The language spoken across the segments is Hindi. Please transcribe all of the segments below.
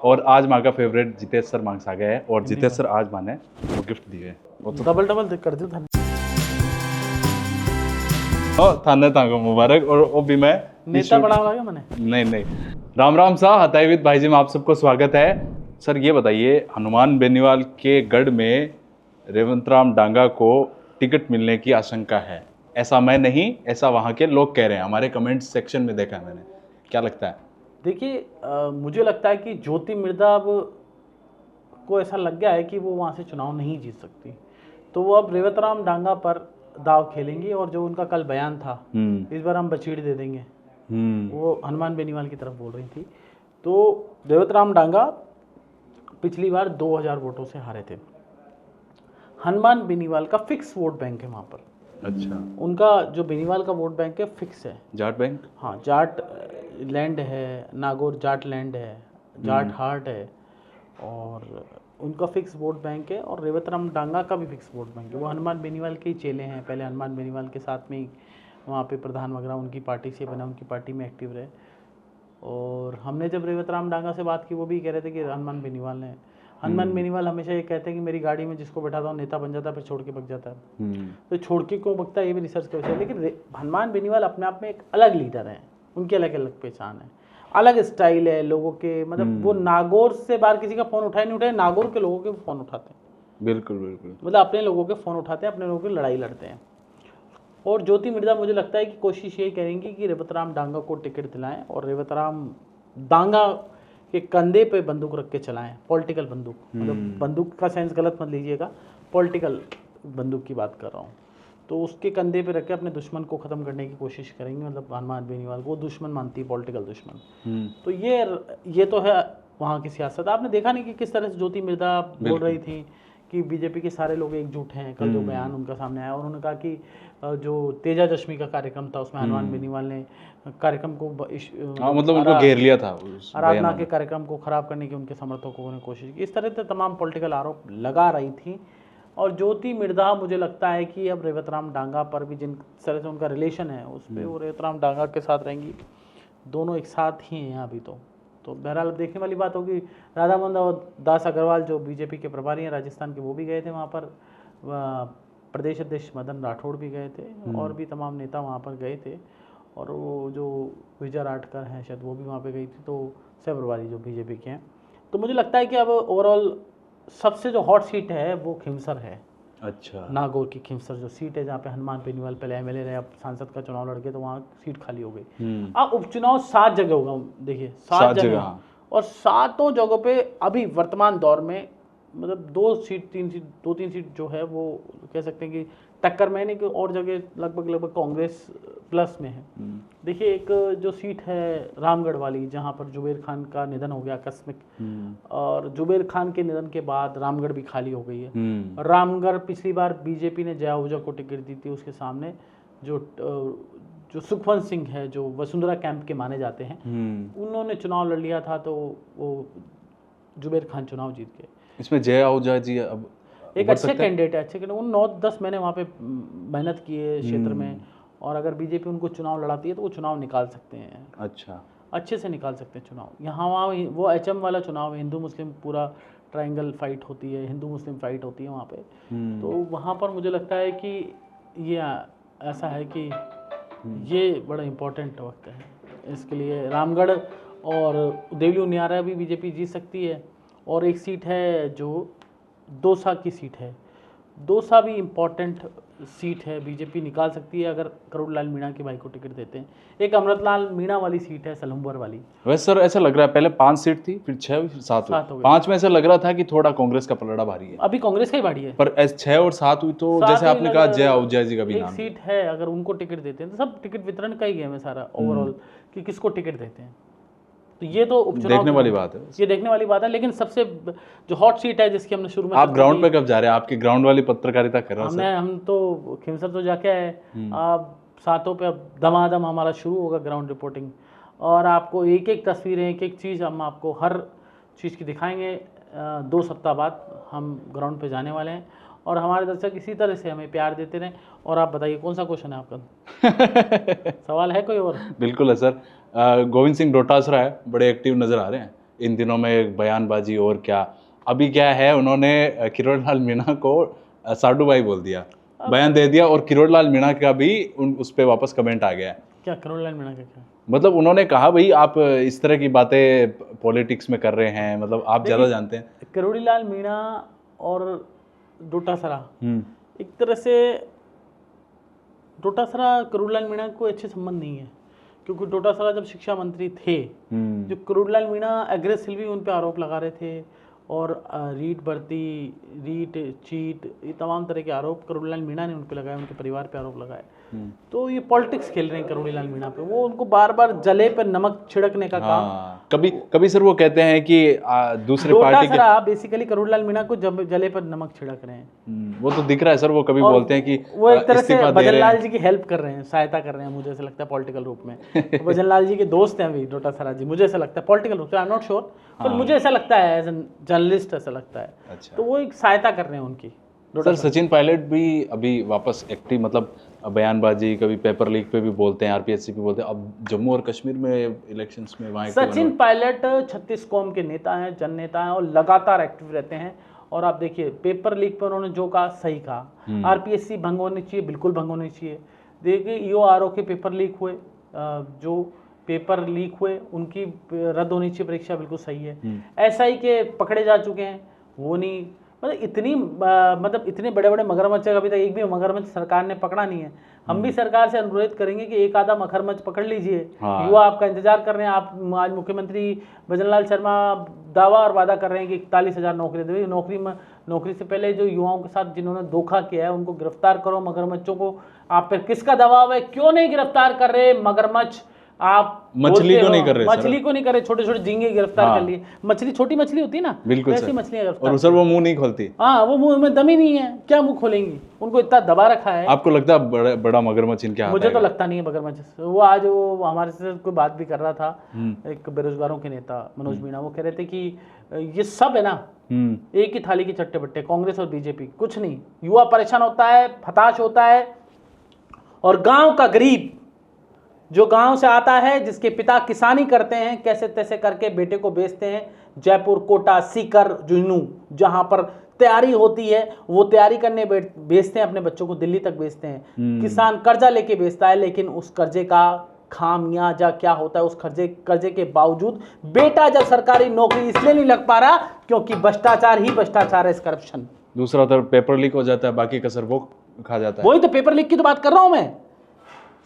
और आज माँ का फेवरेट जितेश सर मांग आ गया है और जितेश सर आज माने वो गिफ्ट दिए वो तो डबल कर दो थाने थाने तांगो मुबारक। और वो भी मैं नेता बड़ा लगा मैंने। नहीं राम राम सा हताईविद भाई जी में आप सबको स्वागत है। सर ये बताइए, हनुमान बेनीवाल के गढ़ में रेवंत राम डांगा को टिकट मिलने की आशंका है, ऐसा मैं नहीं, ऐसा वहाँ के लोग कह रहे हैं, हमारे कमेंट सेक्शन में देखा है मैंने। क्या लगता है? देखिए मुझे लगता है कि ज्योति मिर्धा अब को ऐसा लग गया है कि वो वहाँ से चुनाव नहीं जीत सकती, तो वो अब रेवत राम डांगा पर दाव खेलेंगी। और जो उनका कल बयान था इस बार हम बचीड़ दे देंगे, वो हनुमान बेनीवाल की तरफ बोल रही थी। तो रेवत राम डांगा पिछली बार 2000 वोटों से हारे थे। हनुमान बेनीवाल का फिक्स वोट बैंक है वहाँ पर। अच्छा, उनका जो बेनीवाल का वोट बैंक है फिक्स है। जाट बैंक? हाँ, जाट लैंड है, नागौर जाट लैंड है, जाट हार्ट है, और उनका फिक्स वोट बैंक है। और रेवत राम डांगा का भी फिक्स वोट बैंक है। वो हनुमान बेनीवाल के ही चेले हैं, पहले हनुमान बेनीवाल के साथ में ही वहाँ पे प्रधान वगैरह उनकी पार्टी से बना, उनकी पार्टी में एक्टिव रहे। और हमने जब रेवत राम डांगा से बात की, वो भी कह रहे थे कि हनुमान बेनीवाल ने, हनुमान बेनीवाल हमेशा ये कहते हैं कि मेरी गाड़ी में जिसको बैठाता हूँ नेता बन जाता है, फिर छोड़ के भग जाता है। तो छोड़ के क्यों भगता है ये भी रिसर्च कर सकते हैं। लेकिन हनुमान बेनीवाल अपने आप में एक अलग लीडर हैं, उनकी अलग अलग पहचान है, अलग स्टाइल है लोगों के। मतलब वो नागौर से बाहर किसी का फ़ोन उठाए नहीं उठाए, नागौर के लोगों के फ़ोन उठाते हैं। बिल्कुल बिल्कुल, मतलब अपने लोगों के फ़ोन उठाते हैं, अपने लोगों की लड़ाई लड़ते हैं। और ज्योति मिर्धा मुझे लगता है कि कोशिश यही करेंगी कि रेवत राम डांगा को टिकट दिलाएं और रेवत राम डांगा के कंधे पे बंदूक रख के चलाएं। पॉलिटिकल बंदूक, मतलब बंदूक का सेंस गलत मत लीजिएगा, पॉलिटिकल बंदूक की बात कर रहा हूँ। तो उसके कंधे पे रख के अपने दुश्मन को ख़त्म करने की कोशिश करेंगे। मतलब हनुमान बेनीवाल को दुश्मन मानती है, पॉलिटिकल दुश्मन। तो ये तो है वहाँ की सियासत। आपने देखा नहीं कि किस तरह से ज्योति मिर्धा बोल रही थी कि बीजेपी के सारे लोग एकजुट हैं। कल जो बयान उनका सामने आया, उन्होंने कहा कि जो तेजा दशमी का कार्यक्रम था उसमें हनुमान बेनीवाल ने कार्यक्रम को मतलब उनको घेर लिया था, आराधना के कार्यक्रम को खराब करने की उनके समर्थकों ने कोशिश की। इस तरह से तमाम पॉलिटिकल आरोप लगा रही थी। और ज्योति मिर्धा मुझे लगता है कि अब रेवत राम डांगा पर भी जिन तरह से उनका रिलेशन है उस पर वो रेवत राम डांगा के साथ रहेंगी। दोनों एक साथ ही हैं अभी तो बहरहाल देखने वाली बात होगी। राधा मोहन दास अग्रवाल जो बीजेपी के प्रभारी हैं राजस्थान के, वो भी गए थे वहाँ पर। प्रदेश अध्यक्ष मदन राठौड़ भी गए थे और भी तमाम नेता वहाँ पर गए थे। और वो जो विजय राठकर हैं शायद वो भी वहाँ पे गई थी। तो सह प्रभारी जो बीजेपी के हैं, तो मुझे लगता है कि अब ओवरऑल सबसे जो हॉट सीट है वो खिमसर है। अच्छा, नागौर की खिमसर जो सीट है, जहाँ पे हनुमान बेनीवाल पहले एमएलए रहे, अब सांसद का चुनाव लड़के, तो वहाँ सीट खाली हो गई। अब उपचुनाव 7 जगह होगा, देखिए 7 जगह, और 7 जगहों पे अभी वर्तमान दौर में मतलब 2-3 सीट जो है वो कह सकते हैं कि टक्कर में, नहीं कि और जगह लगभग कांग्रेस प्लस में है। देखिए एक जो सीट है रामगढ़ वाली, जहाँ पर जुबेर खान का निधन हो गया आकस्मिक, और जुबेर खान के निधन के बाद रामगढ़ भी खाली हो गई है। रामगढ़ पिछली बार बीजेपी ने जया आहूजा को टिकट दी थी, उसके सामने जो सुखवंत सिंह है जो वसुंधरा कैंप के माने जाते हैं, उन्होंने चुनाव लड़ लिया था, तो वो जुबेर खान चुनाव जीत गए। इसमें जया आहूजा जी अब एक अच्छे कैंडिडेट है, अच्छे कैंडिडेट। उन 9-10 महीने वहाँ पे मेहनत की है क्षेत्र में, और अगर बीजेपी उनको चुनाव लड़ाती है तो वो चुनाव निकाल सकते हैं। अच्छा, अच्छे से निकाल सकते हैं चुनाव। यहाँ वहाँ वो एचएम वाला चुनाव है, हिंदू मुस्लिम पूरा ट्रायंगल फाइट होती है, हिंदू मुस्लिम फाइट होती है वहाँ पे। तो वहाँ पर मुझे लगता है कि ये ऐसा है कि ये बड़ा इम्पोर्टेंट वक्त है इसके लिए। रामगढ़ और देवली उनियारा भी बीजेपी जीत सकती है। और एक सीट है जो दौसा की सीट है, दौसा भी इम्पोर्टेंट सीट है, बीजेपी निकाल सकती है अगर करोड़लाल मीणा के भाई को टिकट देते हैं। एक अमृतलाल मीणा वाली सीट है सलूम्बर वाली। वैसे सर ऐसा लग रहा है पहले 5 सीट थी, फिर 6 फिर 7 हुई। 5 में ऐसा लग रहा था कि थोड़ा कांग्रेस का पलड़ा भारी है। अभी कांग्रेस का ही भारी है, पर 6 और 7 हुई तो जैसे आपने कहा जया आहूजा जी का भी नाम सीट है, अगर उनको टिकट देते हैं तो सब टिकट वितरण का ही गेम है सारा ओवरऑल कि किसको टिकट देते हैं। तो ये तो उपचुनाव देखने वाली बात है, ये देखने वाली बात है। लेकिन सबसे जो हॉट सीट है जिसकी हमने शुरू में, आप ग्राउंड पे कब जा रहे हैं? आपकी ग्राउंड वाली पत्रकारिता कर रहा है। हम तो खिमसर तो जाके आए, अब 7 पे अब दमादम हमारा शुरू होगा ग्राउंड रिपोर्टिंग, और आपको एक एक तस्वीरें, एक एक चीज़ हम आपको हर चीज़ की दिखाएंगे। 2 सप्ताह बाद हम ग्राउंड पे जाने वाले हैं, और हमारे दर्शक इसी तरह से हमें प्यार देते रहें। और आप बताइए कौन सा क्वेश्चन है आपका? सवाल है कोई और? बिल्कुल है सर। गोविंद सिंह डोटासरा है, बड़े एक्टिव नजर आ रहे हैं, इन दिनों में बयानबाजी और क्या। अभी क्या है, उन्होंने किरोड़लाल मीणा को साडू भाई बोल दिया, बयान दे दिया, और किरोड़लाल मीणा का भी उस पर वापस कमेंट आ गया है। क्या किरोड़लाल मीणा का क्या? मतलब उन्होंने कहा भाई आप इस तरह की बातें पॉलिटिक्स में कर रहे हैं, मतलब आप ज़्यादा जानते हैं। किरोड़ीलाल मीणा और डोटासरा एक तरह से, डोटासरा किरोड़ीलाल मीणा को अच्छे संबंध नहीं है, क्योंकि डोटासरा जब शिक्षा मंत्री थे, जो किरोड़ीलाल मीणा एग्रेसिवली उन पे आरोप लगा रहे थे, और रीट भर्ती, रीट चीट, ये तमाम तरह के आरोप किरोड़ीलाल मीणा ने उन पे लगाए, उनके परिवार पे आरोप लगाए। तो ये पॉलिटिक्स खेल रहे हैं किरोड़ीलाल मीणा पे, वो उनको बार बार जले पे नमक छिड़कने का काम। कभी कभी सर वो कहते हैं कि दूसरे पार्टी के, बेसिकली किरोड़ीलाल मीणा को जले पर नमक छिड़क रहे हैं। वो तो दिख रहा है सर, वो कभी बोलते हैं कि वो एक तरह से भजनलाल जी की हेल्प कर रहे हैं, सहायता कर रहे हैं, मुझे ऐसा लगता है पॉलिटिकल रूप में। तो भजनलाल जी के दोस्त हैं अभी डोटासरा जी, मुझे ऐसा लगता है पॉलिटिकल रूप से, आई एम नॉट श्योर, पर मुझे ऐसा लगता है एज एन जर्नलिस्ट ऐसा लगता है। अच्छा। तो वो एक सहायता कर रहे हैं उनकी। सर सचिन पायलट भी अभी वापस एक्टिव, मतलब बयानबाजी, कभी पेपर लीक पे भी बोलते हैं, आरपीएससी पे बोलते हैं, अब जम्मू और कश्मीर में इलेक्शंस में वहाँ सचिन पायलट 36 कौम के नेता हैं, जन नेता हैं, और लगातार एक्टिव रहते हैं। और आप देखिए पेपर लीक पर उन्होंने जो कहा सही कहा, आरपीएससी भंग होनी चाहिए, बिल्कुल भंग होनी चाहिए। देखिए ईओआरओ के पेपर लीक हुए, जो पेपर लीक हुए उनकी रद्द होनी चाहिए परीक्षा, बिल्कुल सही है। एसआई के पकड़े जा चुके हैं, वो नहीं, मतलब इतने बड़े बड़े मगरमच्छ, अभी तक एक भी मगरमच्छ सरकार ने पकड़ा नहीं है। हम भी सरकार से अनुरोध करेंगे कि एक आधा मगरमच्छ पकड़ लीजिए। युवा आपका इंतजार कर रहे हैं। आप आज मुख्यमंत्री भजनलाल शर्मा दावा और वादा कर रहे हैं कि 41,000 नौकरी देंगे। नौकरी से पहले जो युवाओं के साथ जिन्होंने धोखा किया है उनको गिरफ्तार करो। मगरमच्छों को आप पर किसका दबाव है, क्यों नहीं गिरफ्तार कर रहे मगरमच्छ? आप मछली को नहीं कर रहे, मछली को नहीं कर रहे, छोटे छोटे झींगे गिरफ्तार कर लिए। मछली छोटी मछली होती है ना, बिल्कुल वैसी मछलियां गिरफ्तार। और सर वो मुंह नहीं खोलती। हाँ, वो मुंह में दम ही नहीं है, क्या मुंह खोलेंगी? उनको इतना दबा रखा है। आपको लगता है बड़ा मगरमच्छ इनके हाथ? मुझे तो लगता नहीं है मगरमच्छ। वो आज वो हमारे से कोई बात भी कर रहा था, एक बेरोजगारों के नेता मनोज मीणा, वो कह रहे थे कि ये सब है ना एक ही थाली के चट्टे बट्टे, कांग्रेस और बीजेपी, कुछ नहीं। युवा परेशान होता है, हताश होता है, और गांव का गरीब जो गांव से आता है, जिसके पिता किसानी करते हैं, कैसे तैसे करके बेटे को बेचते हैं जयपुर, कोटा, सीकर, जुन्नू, जहां पर तैयारी होती है, वो तैयारी करने बेचते हैं अपने बच्चों को, दिल्ली तक बेचते हैं। किसान कर्जा लेके बेचता है, लेकिन उस कर्जे का खामियाजा क्या होता है? उस कर्जे के बावजूद बेटा जब सरकारी नौकरी इसलिए नहीं लग पा रहा क्योंकि भ्रष्टाचार ही भ्रष्टाचार है, इस करप्शन। दूसरा तरफ पेपर लीक हो जाता है, बाकी कसर वो खा जाता है। वही तो पेपर लीक की तो बात कर रहा हूं मैं।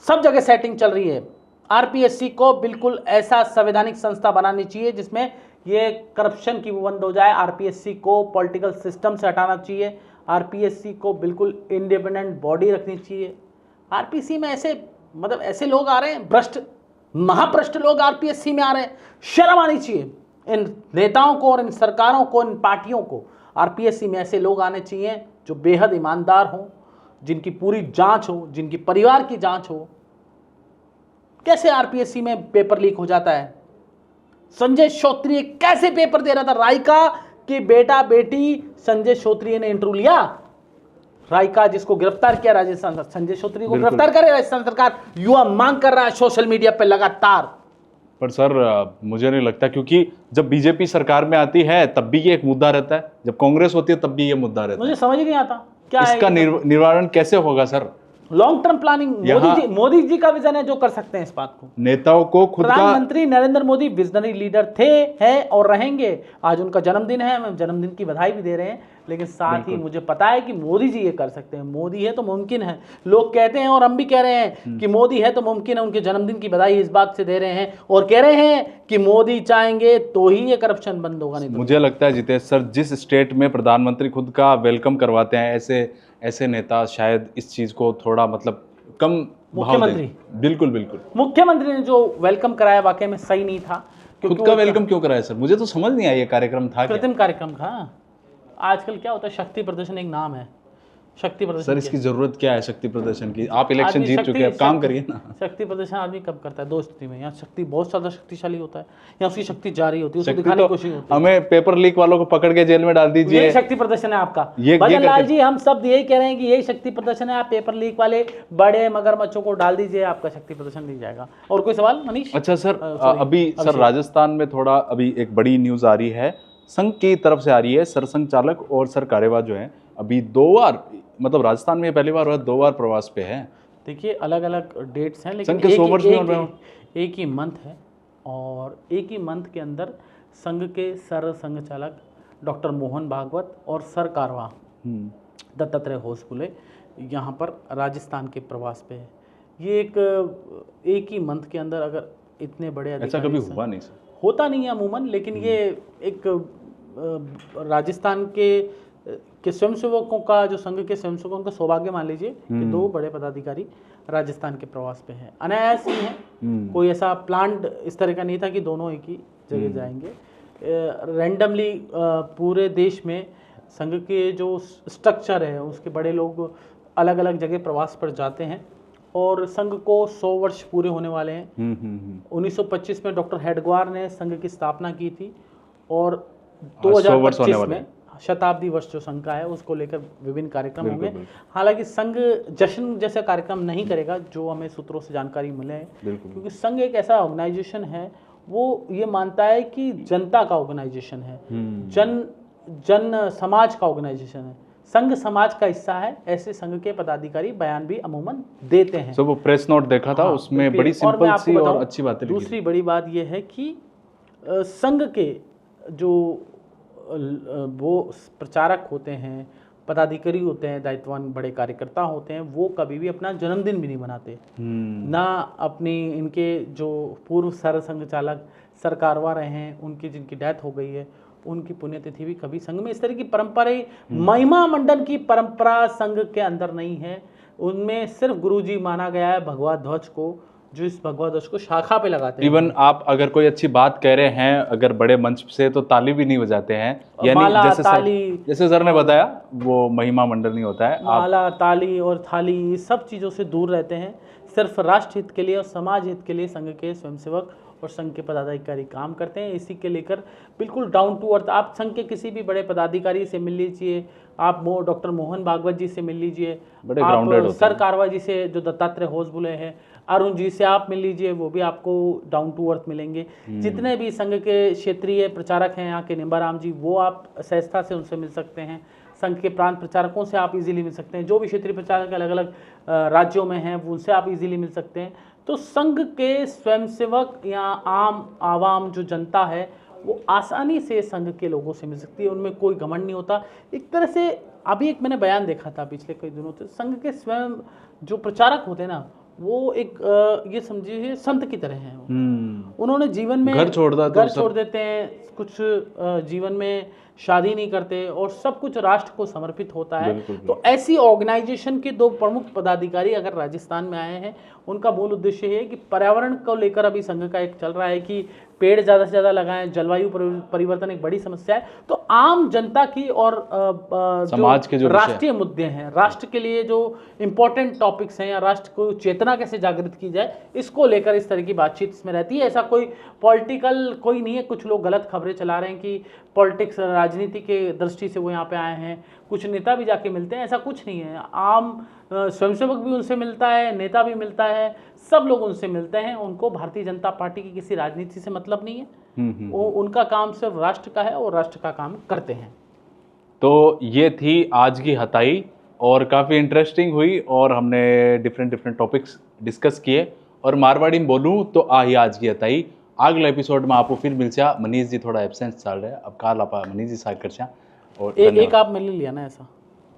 सब जगह सेटिंग चल रही है। आरपीएससी को बिल्कुल ऐसा संवैधानिक संस्था बनानी चाहिए जिसमें ये करप्शन की वो बंद हो जाए। आरपीएससी को पॉलिटिकल सिस्टम से हटाना चाहिए। आरपीएससी को बिल्कुल इंडिपेंडेंट बॉडी रखनी चाहिए। आरपीएससी में ऐसे लोग आ रहे हैं, भ्रष्ट, महाभ्रष्ट लोग आरपीएससी में आ रहे हैं। शर्म आनी चाहिए इन नेताओं को और इन सरकारों को, इन पार्टियों को। आरपीएससी में ऐसे लोग आने चाहिए जो बेहद ईमानदार हों, जिनकी पूरी जांच हो, जिनकी परिवार की जांच हो। कैसे आरपीएससी में पेपर लीक हो जाता है? संजय श्रोत्रिय कैसे पेपर दे रहा था? राइका के बेटा बेटी संजय श्रोत्रिय ने इंटरव्यू लिया। राइका जिसको गिरफ्तार किया राजस्थान, संजय श्रोत्रिय को गिरफ्तार करे राजस्थान सरकार। युवा मांग कर रहा है सोशल मीडिया पे लगातार। पर सर मुझे नहीं लगता, क्योंकि जब बीजेपी सरकार में आती है तब भी ये एक मुद्दा रहता है, जब कांग्रेस होती है तब भी ये मुद्दा रहता है। मुझे समझ ही नहीं आता क्या इसका निवारण कैसे होगा sir? Long term planning Modi ji का विजन है जो कर सकते हैं इस बात को। नेताओं को खुद का, प्रधानमंत्री नरेंद्र मोदी विजनरी लीडर थे, हैं और रहेंगे। आज उनका जन्मदिन है, हम जन्मदिन की बधाई भी दे रहे हैं, लेकिन साथ ही मुझे पता है कि मोदी जी ये कर सकते हैं। मोदी है तो मुमकिन है। लोग कहते हैं और हम भी कह रहे हैं कि मोदी है तो मुमकिन है। उनके जन्मदिन की बधाई इस बात से दे रहे हैं और कह रहे हैं कि मोदी चाहेंगे तो ही ये करप्शन बंद होगा। नहीं तो मुझे लगता है जितेश सर, जिस स्टेट में प्रधानमंत्री खुद का वेलकम करवाते हैं, ऐसे नेता शायद इस चीज को थोड़ा मतलब कम। मुख्यमंत्री, बिल्कुल बिल्कुल, मुख्यमंत्री ने जो वेलकम कराया वाकई में सही नहीं था। खुद का वेलकम क्यों कराया सर? मुझे तो समझ नहीं आया ये कार्यक्रम था क्या? कृत्रिम कार्यक्रम था। आजकल क्या होता है, शक्ति प्रदर्शन एक नाम है। शक्ति प्रदर्शन सर इसकी जरूरत क्या है शक्ति प्रदर्शन की? आप इलेक्शन आदमी जीत चुके हैं, अब काम करिए ना। शक्ति प्रदर्शन आदमी कब करता है? दो स्थिति में, या शक्ति बहुत ज्यादा शक्तिशाली होता है या उसकी शक्ति जारी होती है, उसको शक्ति दिखाने तो की कोशिश होती है। हमें पेपर लीक वालों को पकड़ के जेल में डाल ये दीजिए, शक्ति प्रदर्शन है आपका। ये भजन लाल करके- जी, हम सब यही कह रहे हैं कि यही शक्ति प्रदर्शन है। आप पेपर लीक वाले बड़े मगरमच्छों को डाल दीजिए, आपका शक्ति प्रदर्शन दिख जाएगा। और कोई सवाल मनीष? अच्छा सर, sorry, अभी सर राजस्थान में थोड़ा अभी एक बड़ी न्यूज आ रही है, संघ की तरफ से आ रही है। सरसंघ चालक और सर कार्यवाह जो है अभी 2 बार, मतलब राजस्थान में पहली बार हुआ, 2 बार प्रवास पे है। देखिए अलग अलग डेट्स हैं, लेकिन संघ के 100 वर्ष में हो एक ही मंथ है, और एक ही मंथ के अंदर संघ के सर संघ चालक डॉक्टर मोहन भागवत और सर कारवां दत्तात्रेय होसबुले यहाँ पर राजस्थान के प्रवास पे है। ये एक ही मंथ के अंदर अगर इतने बड़े ऐसा अधिकारी कभी हुआ नहीं सर। होता नहीं है अमूमन, लेकिन ये एक राजस्थान के स्वयंसेवकों का, जो संघ के स्वयंसेवकों का सौभाग्य मान लीजिए कि 2 बड़े पदाधिकारी राजस्थान के प्रवास पे हैं। अनायास ही है, कोई ऐसा प्लान्ड इस तरह का नहीं था कि दोनों एक ही जगह जाएंगे। रैंडमली पूरे देश में संघ के जो स्ट्रक्चर है उसके बड़े लोग अलग अलग जगह प्रवास पर जाते हैं, और संघ को 100 वर्ष पूरे होने वाले हैं। 1925 में डॉक्टर हेडगवार ने संघ की स्थापना की थी, और 2025 में शताब्दी वर्ष जो संघ का है उसको लेकर विभिन्न कार्यक्रम होंगे। हालांकि संघ जश्न जैसा कार्यक्रम नहीं करेगा, जो हमें सूत्रों से जानकारी मिले है, क्योंकि संघ एक ऐसा ऑर्गेनाइजेशन है, वो ये मानता है कि जनता का ऑर्गेनाइजेशन है, जन समाज का ऑर्गेनाइजेशन है, संघ समाज का हिस्सा है। ऐसे संघ के पदाधिकारी बयान भी अमूमन देते हैं। वो प्रेस नोट देखा था, उसमें बड़ी सिंपल सी और अच्छी बातें लिखी। दूसरी बड़ी बात यह है कि संघ के जो वो प्रचारक होते हैं, पदाधिकारी होते हैं, दायित्ववान बड़े कार्यकर्ता होते हैं, वो कभी भी अपना जन्मदिन भी नहीं मनाते। ना अपनी, इनके जो पूर्व सर संघ चालक सर कारवां रहे हैं, उनकी जिनकी डेथ हो गई है, उनकी पुण्यतिथि भी कभी संघ में इस तरह की परंपरा, महिमा मंडन की परंपरा संघ के अंदर नहीं है। उनमें सिर्फ गुरुजी माना गया है भगवा ध्वज को, जो इस भगवा ध्वज को शाखा पे लगाते हैं। इवन आप अगर कोई अच्छी बात कह रहे हैं अगर बड़े मंच से, तो ताली भी नहीं बजाते हैं, माला, यानी ताली, जैसे सर ने बताया वो महिमा मंडल नहीं होता है। माला, ताली और थाली, ये सब चीज़ों से दूर रहते हैं। सिर्फ राष्ट्र हित के लिए और समाज हित के लिए संघ के स्वयंसेवक और संघ के पदाधिकारी काम करते हैं। इसी के लेकर बिल्कुल डाउन टू अर्थ, आप संघ के किसी भी बड़े पदाधिकारी से मिल लीजिए, आप डॉक्टर मोहन भागवत जी से मिल लीजिए, बड़े ग्राउंडेड होते सर कारवां जी से जो दत्तात्रेय होसबुले हैं, अरुण जी से आप मिल लीजिए, वो भी आपको डाउन टू अर्थ मिलेंगे। जितने भी संघ के क्षेत्रीय प्रचारक हैं यहाँ के, निम्बाराम जी, वो आप सहजता से उनसे मिल सकते हैं। संघ के प्रांत प्रचारकों से आप इजीली मिल सकते हैं। जो भी क्षेत्रीय प्रचारक अलग अलग राज्यों में हैं, वो उनसे आप इजीली मिल सकते हैं। तो संघ के स्वयंसेवक या आम आवाम जो जनता है, वो आसानी से संघ के लोगों से मिल सकती है, उनमें कोई घमंड नहीं होता। एक तरह से अभी एक मैंने बयान देखा था पिछले कई दिनों से, संघ के स्वयं जो प्रचारक होते हैं ना, वो एक ये समझिए संत की तरह हैं। उन्होंने जीवन में घर छोड़ देते हैं, कुछ जीवन में शादी नहीं करते, और सब कुछ राष्ट्र को समर्पित होता है। तो ऐसी ऑर्गेनाइजेशन के 2 प्रमुख पदाधिकारी अगर राजस्थान में आए हैं, उनका मूल उद्देश्य है कि पर्यावरण को लेकर अभी संघ का एक चल रहा है कि पेड़ ज़्यादा से ज़्यादा लगाएं, जलवायु परिवर्तन एक बड़ी समस्या है। तो आम जनता की और समाज के जो राष्ट्रीय मुद्दे हैं, राष्ट्र के लिए जो इम्पोर्टेंट टॉपिक्स हैं, या राष्ट्र को चेतना कैसे जागृत की जाए, इसको लेकर इस तरह की बातचीत इसमें रहती है। ऐसा कोई पॉलिटिकल कोई नहीं है। कुछ लोग गलत खबरें चला रहे हैं कि पॉलिटिक्स, राजनीति के दृष्टि से वो यहाँ पे आए हैं, कुछ नेता भी जाके मिलते हैं, ऐसा कुछ नहीं है। आम स्वयंसेवक भी उनसे मिलता है, नेता भी मिलता है, सब लोग उनसे मिलते हैं। उनको भारतीय जनता पार्टी की किसी राजनीति से मतलब नहीं है। वो उनका काम सिर्फ राष्ट्र का है और राष्ट्र का काम करते हैं। तो ये थी आज की हताई, और काफ़ी इंटरेस्टिंग हुई, और हमने डिफरेंट टॉपिक्स डिस्कस किए। और मारवाड़ी में बोलूँ तो आज की हताई अगले एपिसोड में आपको फिर मिलचा। मनीष जी थोड़ा एब्सेंस चल रहा है, अब काल आप मनीष जी साथ कर। और एक आप मिल लिया ना, ऐसा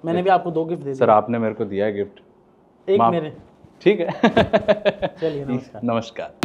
मैंने भी आपको 2 गिफ्ट दे दिए। सर आपने मेरे को दिया है गिफ्ट, एक मेरे, ठीक है। चलिए नमस्कार। नमस्कार।